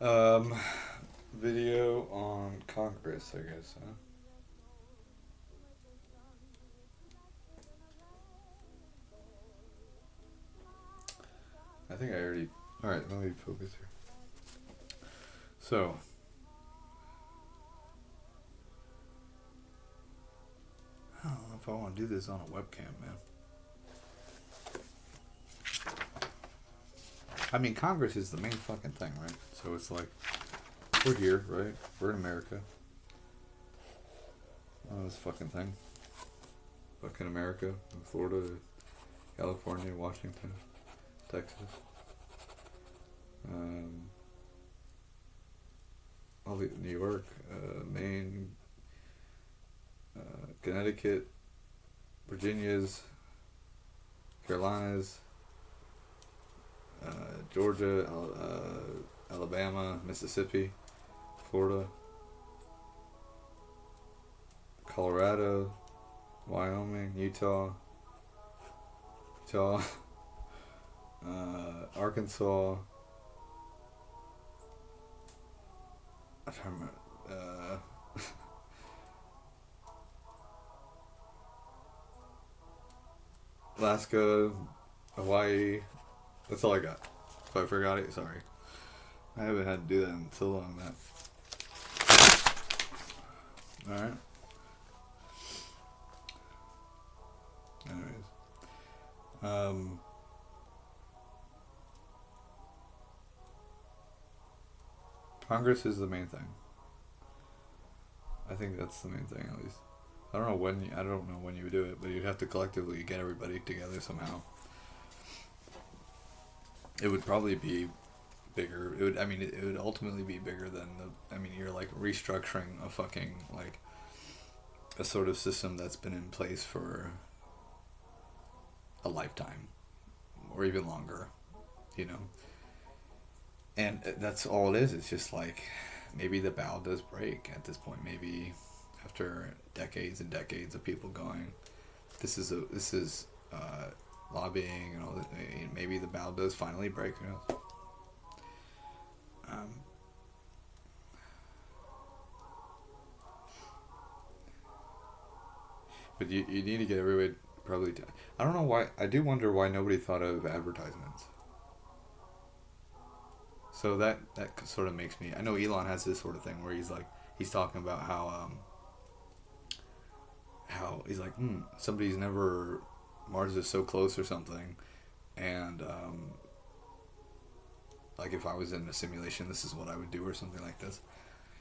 Um, Video on Congress, I guess. Huh? I think I already. All right, let me focus here. So, I don't know if I want to do this on a webcam, man. I mean, Congress is the main fucking thing, right? So it's like we're here, right? We're in America. Oh, this fucking thing. Fucking America, Florida, California, Washington, Texas, um, all the New York, Maine, Connecticut, Virginia's, Carolinas, Georgia, Alabama, Mississippi, Florida, Colorado, Wyoming, Utah, Arkansas. I'm trying to remember. Alaska, Hawaii. That's all I got. If I forgot it, sorry. I haven't had to do that in so long. That. All right. Anyways, um, Congress is the main thing. I think that's the main thing, at least. I don't know when you would do it, but you'd have to collectively get everybody together somehow. It would probably be bigger. It would. I mean, it would ultimately be bigger than the. I mean, you're like restructuring a fucking like a sort of system that's been in place for a lifetime, or even longer. You know, and that's all it is. It's just like maybe the bow does break at this point. Maybe after decades and decades of people going, this is lobbying and all that. Maybe the bow does finally break. Who knows? Um, but you need to get everybody probably. I don't know why. I do wonder why nobody thought of advertisements. So that sort of makes me. I know Elon has this sort of thing where he's talking about how he's like somebody's never Mars is so close or something, and like if I was in a simulation, this is what I would do or something like this.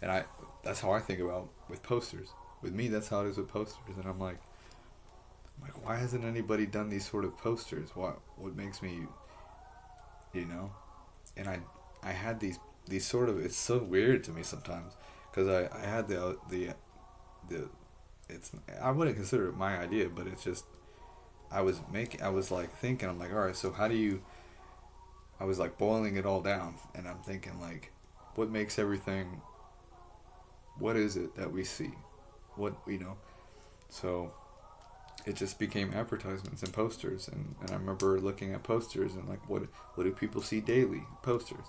And that's how I think about with posters. With me, that's how it is with posters, and I'm like, why hasn't anybody done these sort of posters? What makes me, you know? And I had these sort of. It's so weird to me sometimes because I had the it's I wouldn't consider it my idea, but it's just I was like thinking I'm like all right, so how do you I was like boiling it all down, and I'm thinking like what makes everything, what is it that we see, what so it just became advertisements and posters, and I remember looking at posters and like what do people see daily, posters,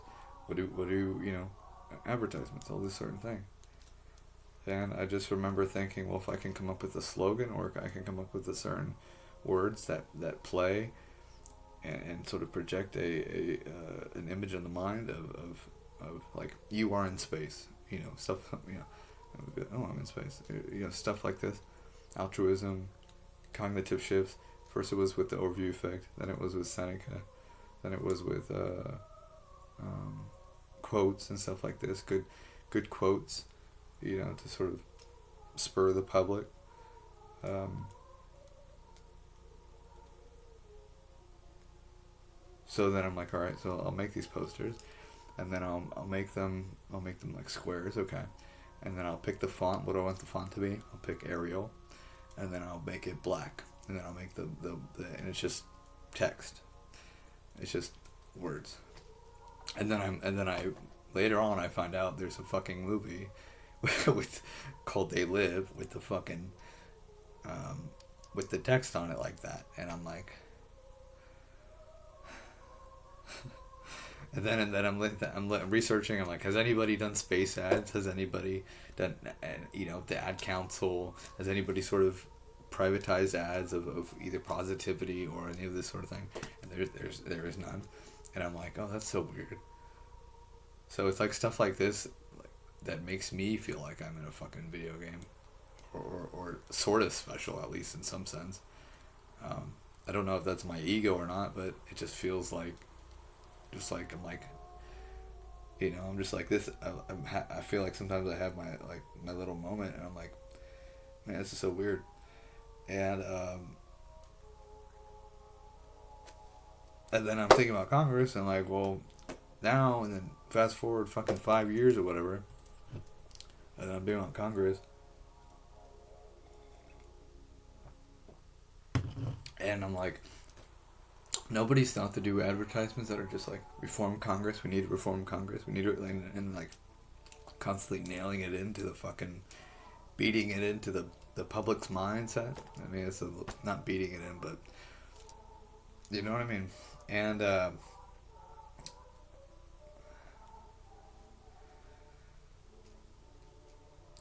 what do advertisements, all this certain thing. And I just remember thinking, well, if I can come up with a slogan or I can come up with a certain words that play and sort of project a an image in the mind of like you are in space, stuff, oh, I'm in space, stuff like this, altruism, cognitive shifts. First it was with the overview effect, then it was with Seneca, then it was with um, quotes and stuff like this, good quotes, to sort of spur the public. Um, so then I'm like, all right, so I'll make these posters, and then I'll make them like squares, okay, and then I'll pick the font. What do I want the font to be? I'll pick Arial, and then I'll make it black, and then I'll make the and it's just text. It's just words, and then I later on I find out there's a fucking movie with called They Live with the fucking um, with the text on it like that, and I'm like, And then I'm researching. I'm like, has anybody done space ads? Has anybody done, the ad council? Has anybody sort of privatized ads of either positivity or any of this sort of thing? And there is none. And I'm like, oh, that's so weird. So it's like stuff like this, like, that makes me feel like I'm in a fucking video game, or sort of special, at least in some sense. I don't know if that's my ego or not, but it just feels like, I'm like, I'm just like this. I feel like sometimes I have my little moment, and I'm like, man, this is so weird. And then I'm thinking about Congress, and like, well, now and then fast forward fucking 5 years or whatever, and I'm being on Congress, and I'm like, nobody's thought to do advertisements that are just like, reform Congress, we need to reform Congress, we need to, and like constantly nailing it into the fucking, beating it into the public's mindset. I mean, it's not beating it in, but you know what I mean. And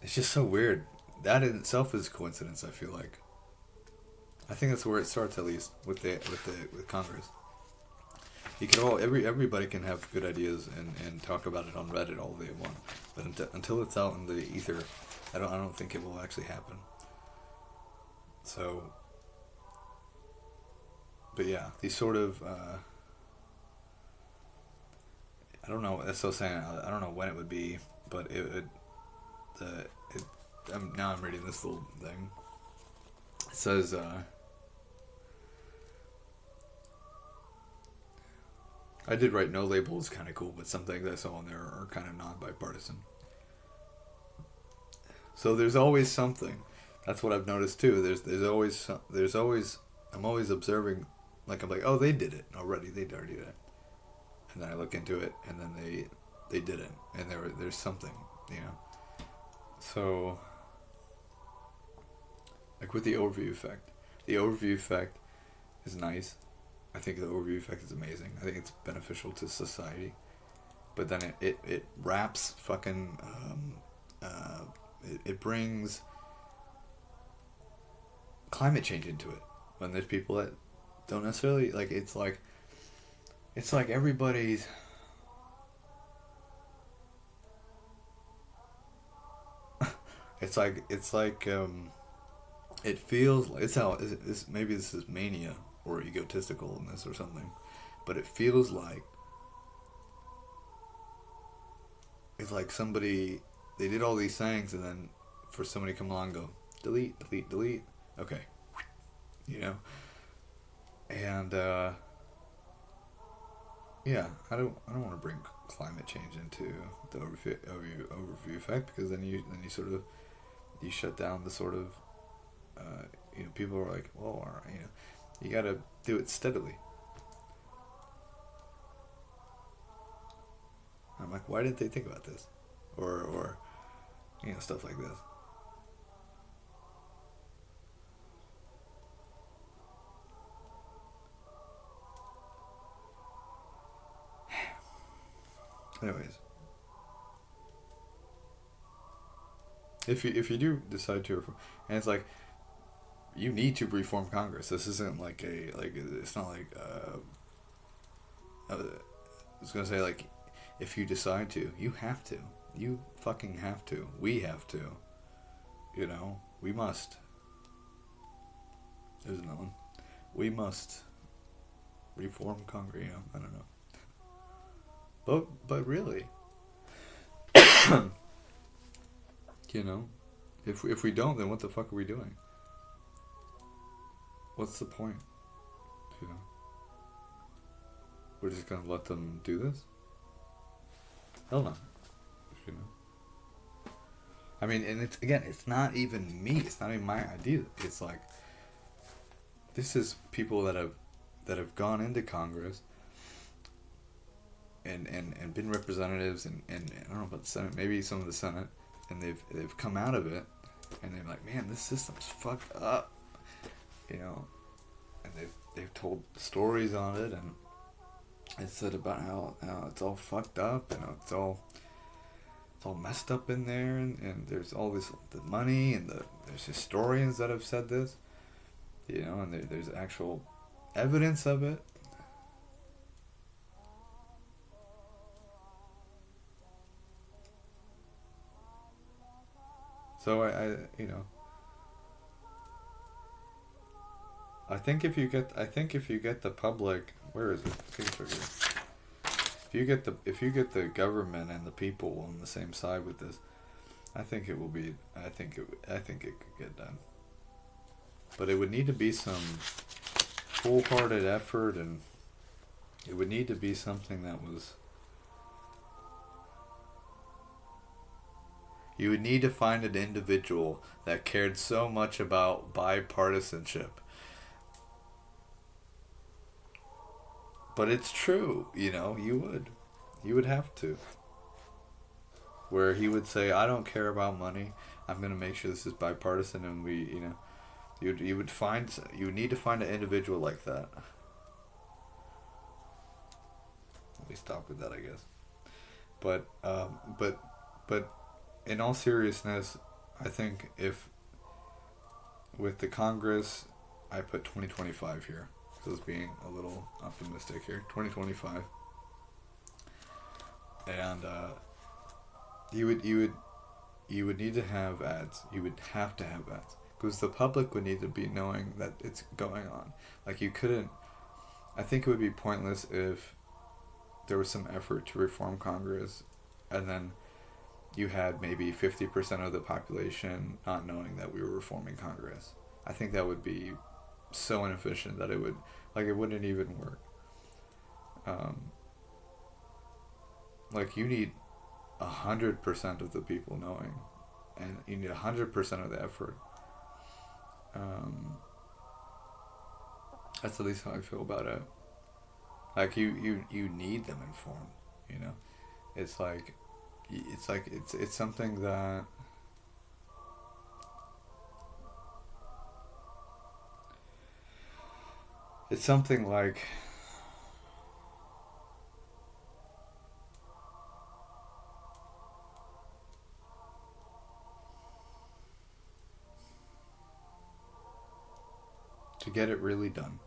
it's just so weird. That in itself is a coincidence, I feel like. I think that's where it starts, at least with Congress. You can everybody can have good ideas and talk about it on Reddit all they want, but until it's out in the ether, I don't think it will actually happen. So, but yeah, these sort of I don't know. That's so saying. I don't know when it would be, but now I'm reading this little thing. It says. I did write no label is kind of cool, but some things I saw on there are kind of non-bipartisan. So there's always something. That's what I've noticed too. There's always I'm always observing, like I'm like, oh, they did it already. They already did it, and then I look into it, and then they didn't, and there's something, So, like with the overview effect, is nice. I think the overview effect is amazing. I think it's beneficial to society. But then it wraps fucking... it brings climate change into it. When there's people that don't necessarily... Like, it's like everybody's... It's like it feels like... Maybe this is mania or egotisticalness or something, but it feels like it's like somebody, they did all these things, and then for somebody to come along and go delete, okay, and yeah, I don't want to bring climate change into the overview effect, because then you sort of shut down the sort of people are like, well, you gotta do it steadily. I'm like, why didn't they think about this? Or stuff like this. Anyways. If you do decide to reform, and it's like, you need to reform Congress. This isn't like it's not like I was gonna say, like, if you decide to, you have to. You fucking have to. We have to. We must. There's another one. We must reform Congress. I don't know. But really, if we don't, then what the fuck are we doing? What's the point? We're just gonna let them do this? Hell no. I mean, and it's not even me. It's not even my idea. It's like, this is people that have gone into Congress and been representatives and I don't know about the Senate, maybe some of the Senate, and they've come out of it and they're like, man, this system's fucked up. And they've told stories on it, and it said about how it's all fucked up and it's all messed up in there, and there's all this the money and there's historians that have said this, and there's actual evidence of it. So I think if you get the public, where is it? If you get the government and the people on the same side with this, I think it will be. I think it could get done. But it would need to be some full-hearted effort, and it would need to be something that was. You would need to find an individual that cared so much about bipartisanship. But it's true, you would. You would have to. Where he would say, I don't care about money. I'm going to make sure this is bipartisan, and you would need to find an individual like that. Let me stop with that, I guess. But in all seriousness, I think if with the Congress, I put 2025 here. So it's being a little optimistic here. 2025, and you would need to have ads. You would have to have ads because the public would need to be knowing that it's going on. Like you couldn't. I think it would be pointless if there was some effort to reform Congress, and then you had maybe 50% of the population not knowing that we were reforming Congress. I think that would be so inefficient that it wouldn't even work. You need 100% of the people knowing, and you need 100% of the effort. That's at least how I feel about it. Like you need them informed. It's like it's something that it's something like to get it really done.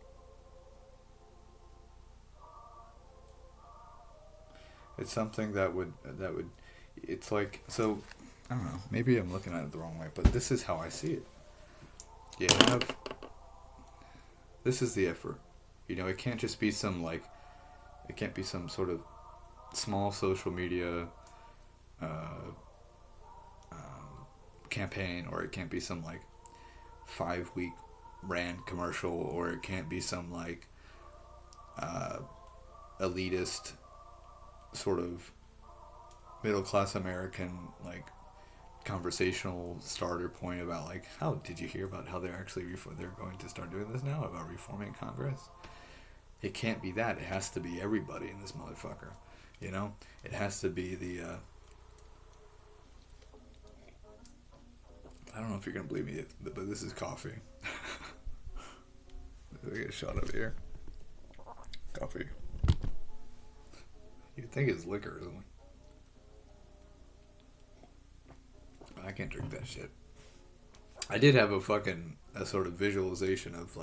It's something that would it's like, so I don't know, maybe I'm looking at it the wrong way, but this is how I see it. You have this is the effort. It can't just be it can't be some sort of small social media uh, campaign, or it can't be some 5-week Rand commercial, or it can't be some uh, elitist sort of middle class American conversational starter point about how did you hear about how they're going to start doing this now about reforming Congress. It can't be that. It has to be everybody in this motherfucker. It has to be the I don't know if you're gonna believe me, but this is coffee. Let me get a shot of here. Coffee. You'd think it's liquor or something. I can't drink that shit. I did have a sort of visualization of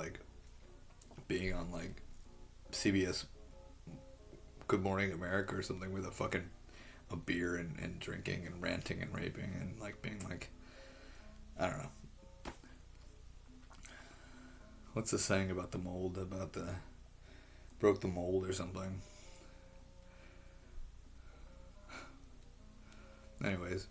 being on CBS Good Morning America or something with a beer and drinking and ranting and raping and being I don't know. What's the saying about the mold, about the broke the mold or something? Anyways,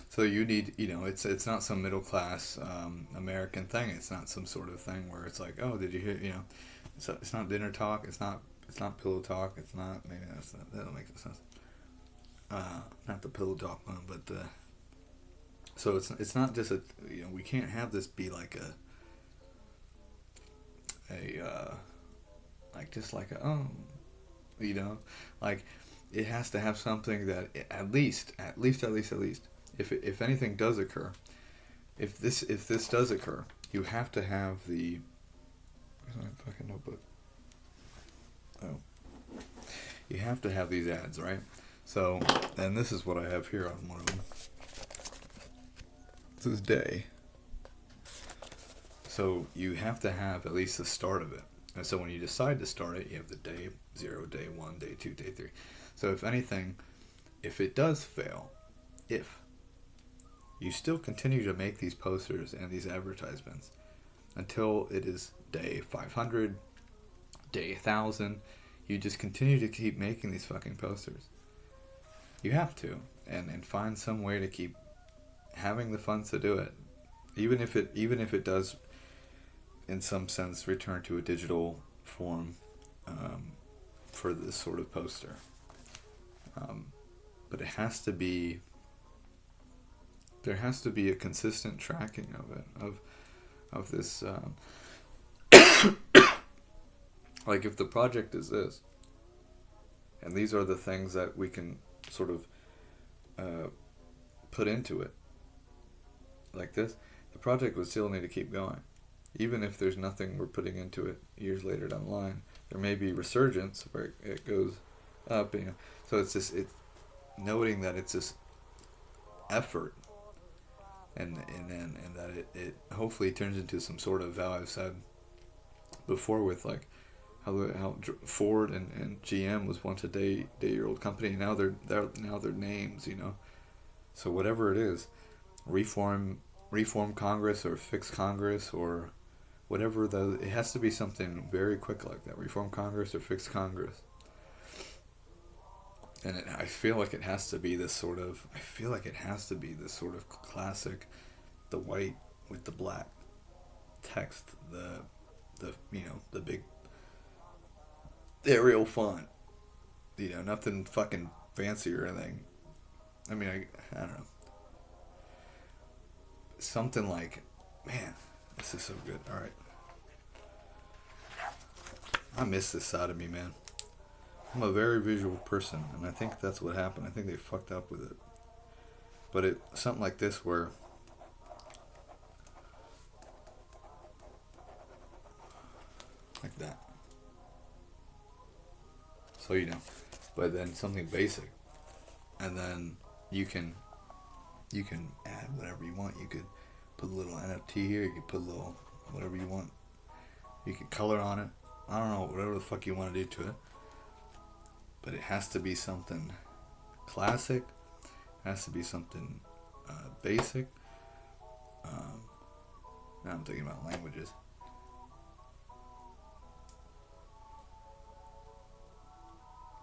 so you need, it's not some middle class American thing. It's not some sort of thing where it's oh, did you hear? It's not dinner talk. It's not pillow talk. It's not, maybe that don't make sense. Not the pillow talk one, but so it's not just we can't have this be like just like a you know, like it has to have something that at least if anything does occur, if this does occur, you have to have the where's my fucking notebook? Oh, you have to have these ads, right? So, and this is what I have here on one of them. This is day. So you have to have at least the start of it. And so when you decide to start it, you have the day 0, day 1, day 2, day 3. So if anything, if it does fail, if you still continue to make these posters and these advertisements until it is day 500, day 1,000, you just continue to keep making these fucking posters. You have to, and find some way to keep having the funds to do it, even if it does, in some sense, return to a digital form for this sort of poster. But it has to be. There has to be a consistent tracking of it, of this. Like if the project is this, and these are the things that we can sort of put into it, like this, the project would still need to keep going. Even if there's nothing we're putting into it years later down the line, there may be resurgence where it goes up, you know. So it's noting that it's this effort, and that it hopefully turns into some sort of, how I've said before with like how Ford and GM was once a day-year-old company, and now they're names, you know. So whatever it is, reform Congress or fix Congress or whatever, it has to be something very quick like that. Reform Congress or fix Congress. And I feel like it has to be this sort of classic, the white with the black text, the big Arial font, you know, nothing fucking fancy or anything. I mean, I don't know. Something like, man, this is so good. All right. I miss this side of me, man. I'm a very visual person, and I think that's what happened. I think they fucked up with it. But something like this where like that. So, you know, but then something basic. And then you can add whatever you want. You could put a little NFT here, you could put a little whatever you want. You could color on it. I don't know, whatever the fuck you want to do to it. But it has to be something classic. It has to be something basic. Now I'm thinking about languages.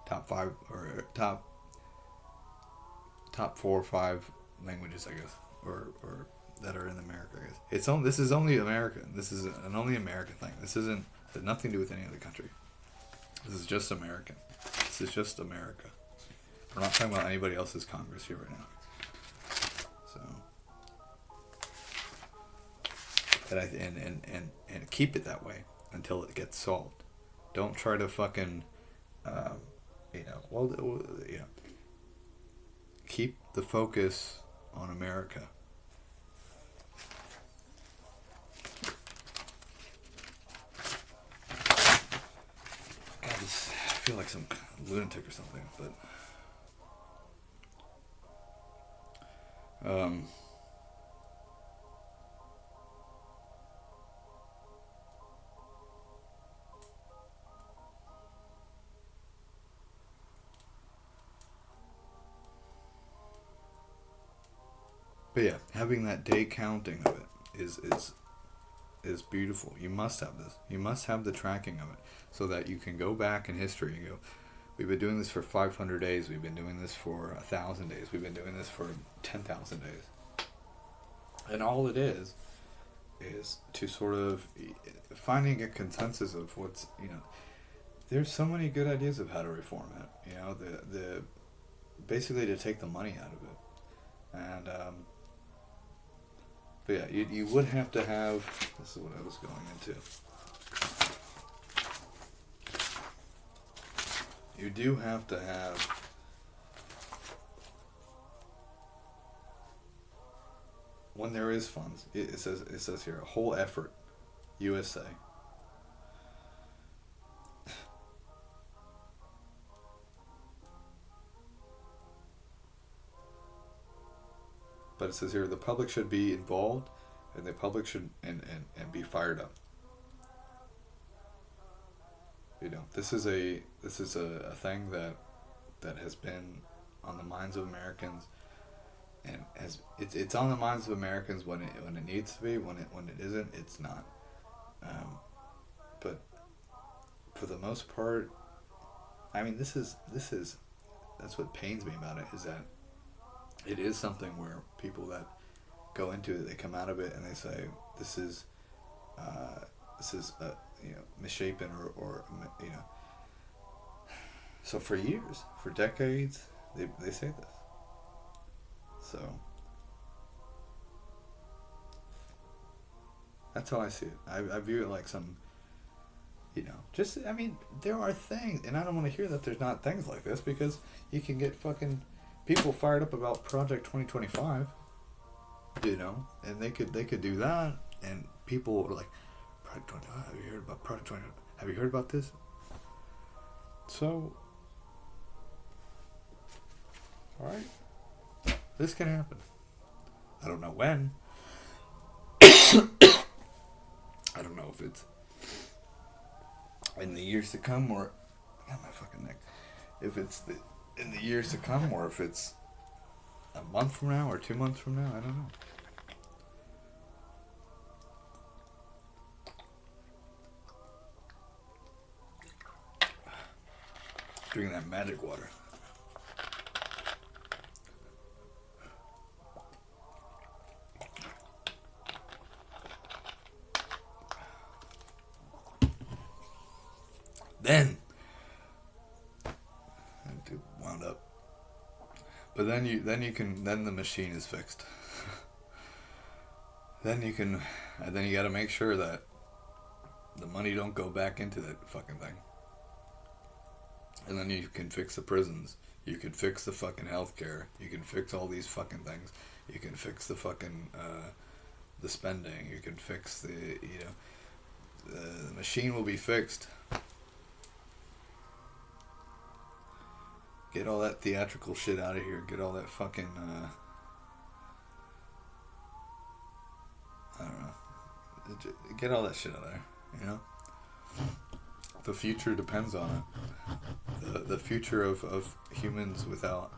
Top 5 or top 4 or 5 languages, I guess, or that are in America, I guess. This is only America. This is an only America thing. This has nothing to do with any other country. This is just American. This is just America. We're not talking about anybody else's Congress here right now. So, and keep it that way until it gets solved. Don't try to fucking, keep the focus on America. God, I feel like some lunatic or something, but yeah, having that day counting of it is beautiful. You must have this. You must have the tracking of it so that you can go back in history and go, we've been doing this for 500 days. We've been doing this for 1,000 days. We've been doing this for 10,000 days. And all it is to sort of finding a consensus of what's, you know, there's so many good ideas of how to reform it. You know, the basically to take the money out of it. And, but yeah, you would have to have, this is what I was going into. you do have to have when there is funds. It says here a whole effort, USA. But it says here the public should be involved, and the public should and be fired up. You know, this is a thing that has been on the minds of Americans, and it's on the minds of Americans when it needs to be. When it isn't, it's not. But for the most part, I mean, this is that's what pains me about it, is that it is something where people that go into it, they come out of it and they say this is misshapen or you know. So for years, for decades, they say this. So that's how I see it. I view it like some, you know, just, I mean, there are things, and I don't want to hear that there's not things like this, because you can get fucking people fired up about Project 2025, you know, and they could do that, and people are like, Project 25, have you heard about Project 25? Have you heard about this? So, alright, this can happen. I don't know when. I don't know if it's in the years to come, or I got my fucking neck. If it's in the years to come, or if it's a month from now or 2 months from now, I don't know. Drinking that magic water. Then I wound up. But then the machine is fixed. then you got to make sure that the money don't go back into that fucking thing. And then you can fix the prisons. You can fix the fucking healthcare. You can fix all these fucking things. You can fix the fucking the spending. You can fix the the machine will be fixed. Get all that theatrical shit out of here. Get all that fucking, I don't know. Get all that shit out of there, you know? The future depends on it. The future of humans with all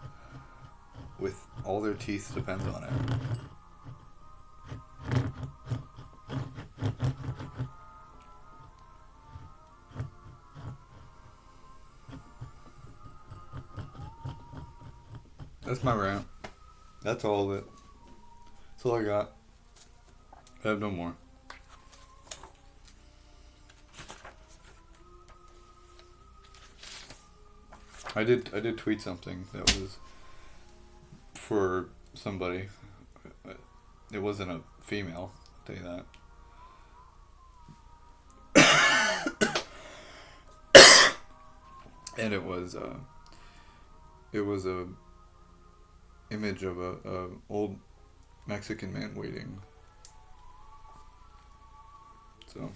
their teeth depends on it. That's my rant. That's all of it. That's all I got. I have no more. I did tweet something that was for somebody. It wasn't a female, I'll tell you that. And it was a image of a old Mexican man waiting. So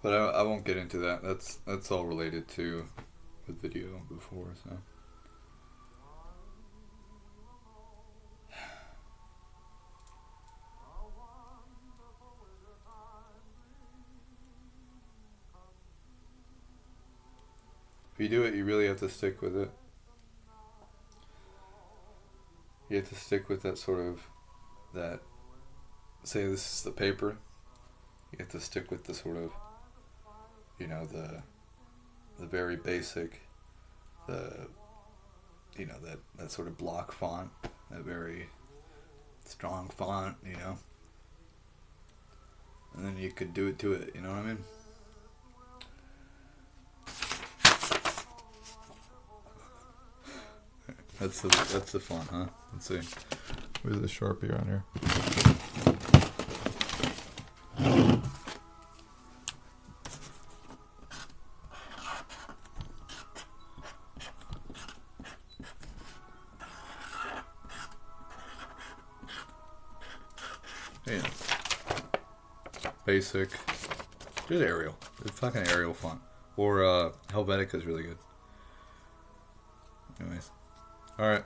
but I won't get into that. That's all related to the video before, so. If you do it, you really have to stick with it. You have to stick with that sort of, that, say this is the paper, you have to stick with the sort of, you know, the very basic, that sort of block font, that very strong font, you know, and then you could do it to it, you know what I mean? That's the fun, huh? Let's see. Where's the Sharpie around here? Yeah. Basic. Just Arial. It's fucking Arial font. Or Helvetica is really good. Anyways. Alright.